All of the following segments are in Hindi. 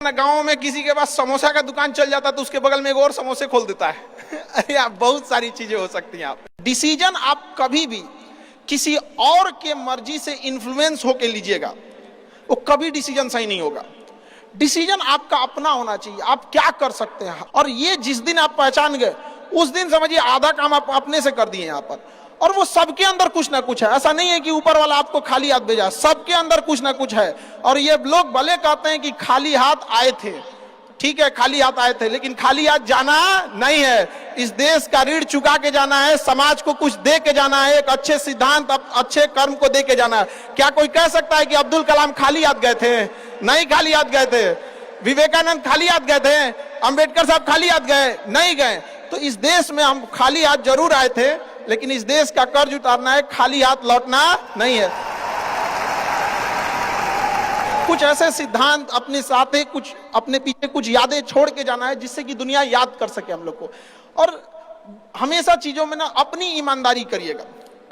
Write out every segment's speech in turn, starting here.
गांव में किसी के पास समोसा का दुकान चल जाता तो उसके बगल में एक और समोसे खोल देता है। अरे आप बहुत सारी चीजें हो सकती हैं। आप डिसीजन आप कभी भी किसी और के मर्जी से इन्फ्लुएंस होके लीजिएगा, वो कभी डिसीजन सही नहीं होगा। डिसीजन आपका अपना होना चाहिए, आप क्या कर सकते हैं। और ये जिस दिन आप पहचान गए उस दिन समझिए आधा काम आप अपने से कर दिए यहाँ पर। और वो सबके अंदर कुछ ना कुछ है, ऐसा नहीं है कि ऊपर वाला आपको खाली हाथ भेजा, सबके अंदर कुछ ना कुछ है। और ये लोग भले कहते हैं कि खाली हाथ आए थे, ठीक है खाली हाथ आए थे, लेकिन खाली हाथ जाना नहीं है। इस देश का ऋण चुका के जाना है, समाज को कुछ दे के जाना है, एक अच्छे सिद्धांत अच्छे कर्म को दे के जाना है। क्या कोई कह सकता है कि अब्दुल कलाम खाली हाथ गए थे? नहीं खाली हाथ गए थे। विवेकानंद खाली हाथ गए थे? अंबेडकर साहब खाली हाथ गए? नहीं गए। तो इस देश में हम खाली हाथ जरूर आए थे, लेकिन इस देश का कर्ज उतारना है, खाली हाथ लौटना नहीं है। कुछ ऐसे सिद्धांत अपने साथ है, कुछ अपने पीछे कुछ यादें छोड़ के जाना है जिससे कि दुनिया याद कर सके हम लोग को। और हमेशा चीजों में ना अपनी ईमानदारी करिएगा।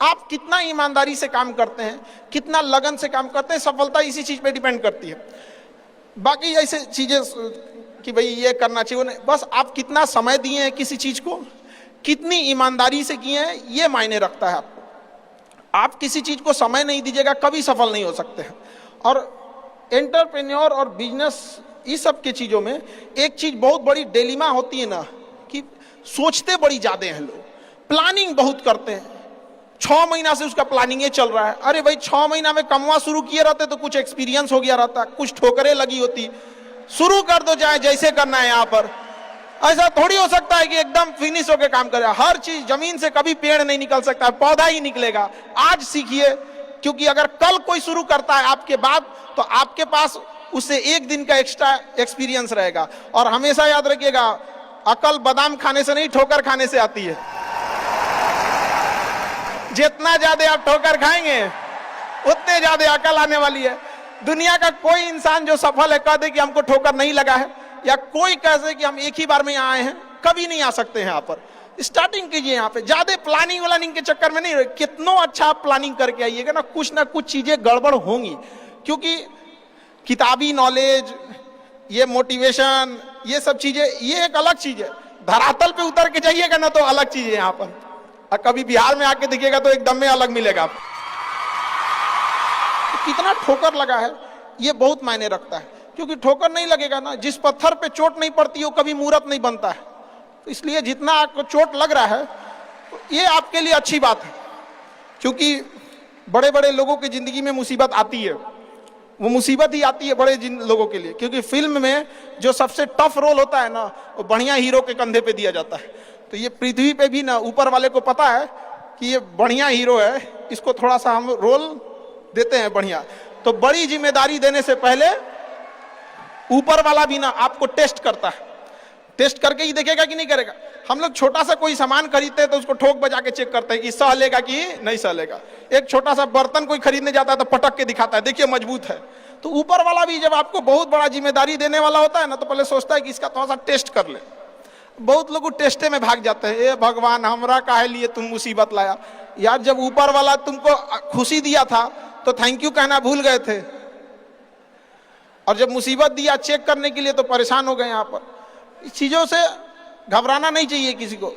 आप कितना ईमानदारी से काम करते हैं, कितना लगन से काम करते हैं, सफलता इसी चीज पे डिपेंड करती है। बाकी ऐसे चीजें कि भाई ये करना चाहिए, बस आप कितना समय दिए हैं किसी चीज को, कितनी ईमानदारी से किए हैं, ये मायने रखता है आपको। आप किसी चीज को समय नहीं दीजिएगा, कभी सफल नहीं हो सकते हैं। और एंटरप्रेन्योर और बिजनेस इस सब की चीजों में एक चीज बहुत बड़ी डिलेमा होती है ना, कि सोचते बड़ी ज्यादा हैं लोग, प्लानिंग बहुत करते हैं। 6 महीना से उसका प्लानिंग ये चल रहा है। अरे भाई 6 महीना में कमवा शुरू किए रहते तो कुछ एक्सपीरियंस हो गया रहता, कुछ ठोकरें लगी होती। शुरू कर दो, चाहे जैसे करना है। यहाँ पर ऐसा थोड़ी हो सकता है कि एकदम फिनिश होकर काम करे। हर चीज जमीन से कभी पेड़ नहीं निकल सकता, पौधा ही निकलेगा। आज सीखिए, क्योंकि अगर कल कोई शुरू करता है आपके बाद, तो आपके पास उससे एक दिन का एक्स्ट्रा एक्सपीरियंस रहेगा। और हमेशा याद रखिएगा, अकल बादाम खाने से नहीं, ठोकर खाने से आती है। जितना ज्यादा आप ठोकर खाएंगे उतने ज्यादा अकल आने वाली है। दुनिया का कोई इंसान जो सफल है कह दे कि हमको ठोकर नहीं लगा है, या कोई कह दे कि हम एक ही बार में यहाँ आए हैं, कभी नहीं आ सकते हैं। यहाँ पर स्टार्टिंग कीजिए, यहाँ पे ज्यादा प्लानिंग व्लानिंग के चक्कर में नहीं रहे। कितना अच्छा आप प्लानिंग करके आइएगा ना कुछ चीजें गड़बड़ होंगी। क्योंकि किताबी नॉलेज, ये मोटिवेशन, ये सब चीजें ये एक अलग चीज है। धरातल पे उतर के जाइएगा ना तो अलग चीज है। यहाँ पर और कभी बिहार में आके देखिएगा तो एकदम में अलग मिलेगा। कितना ठोकर लगा है ये बहुत मायने रखता है। क्योंकि ठोकर नहीं लगेगा ना, जिस पत्थर पे चोट नहीं पड़ती वो कभी मूर्त नहीं बनता है। तो इसलिए जितना आपको चोट लग रहा है तो ये आपके लिए अच्छी बात है। क्योंकि बड़े बड़े लोगों की जिंदगी में मुसीबत आती है, वो मुसीबत ही आती है बड़े लोगों के लिए। क्योंकि फिल्म में जो सबसे टफ रोल होता है ना, वो बढ़िया हीरो के कंधे पे दिया जाता है। तो ये पृथ्वी पे भी ना ऊपर वाले को पता है कि ये बढ़िया हीरो है, इसको थोड़ा सा हम रोल देते हैं बढ़िया। तो बड़ी जिम्मेदारी देने से पहले ऊपर वाला भी ना आपको टेस्ट करता है। टेस्ट करके ही देखेगा कि नहीं करेगा। हम लोग छोटा सा कोई सामान खरीदते हैं तो उसको ठोक बजा के चेक करते हैं कि सह लेगा कि नहीं सह लेगा। एक छोटा सा बर्तन कोई खरीदने जाता है तो पटक के दिखाता है, देखिए मजबूत है। तो ऊपर वाला भी जब आपको बहुत बड़ा जिम्मेदारी देने वाला होता है ना, तो पहले सोचता है कि इसका थोड़ा सा टेस्ट कर ले। बहुत लोग टेस्टे में भाग जाते हैं। ए भगवान, हमरा काहे लिए तुम मुसीबत लाया यार। जब ऊपर वाला तुमको खुशी दिया था तो थैंक यू कहना भूल गए थे, और जब मुसीबत दिया चेक करने के लिए तो परेशान हो गए। यहाँ पर इस चीजों से घबराना नहीं चाहिए किसी को।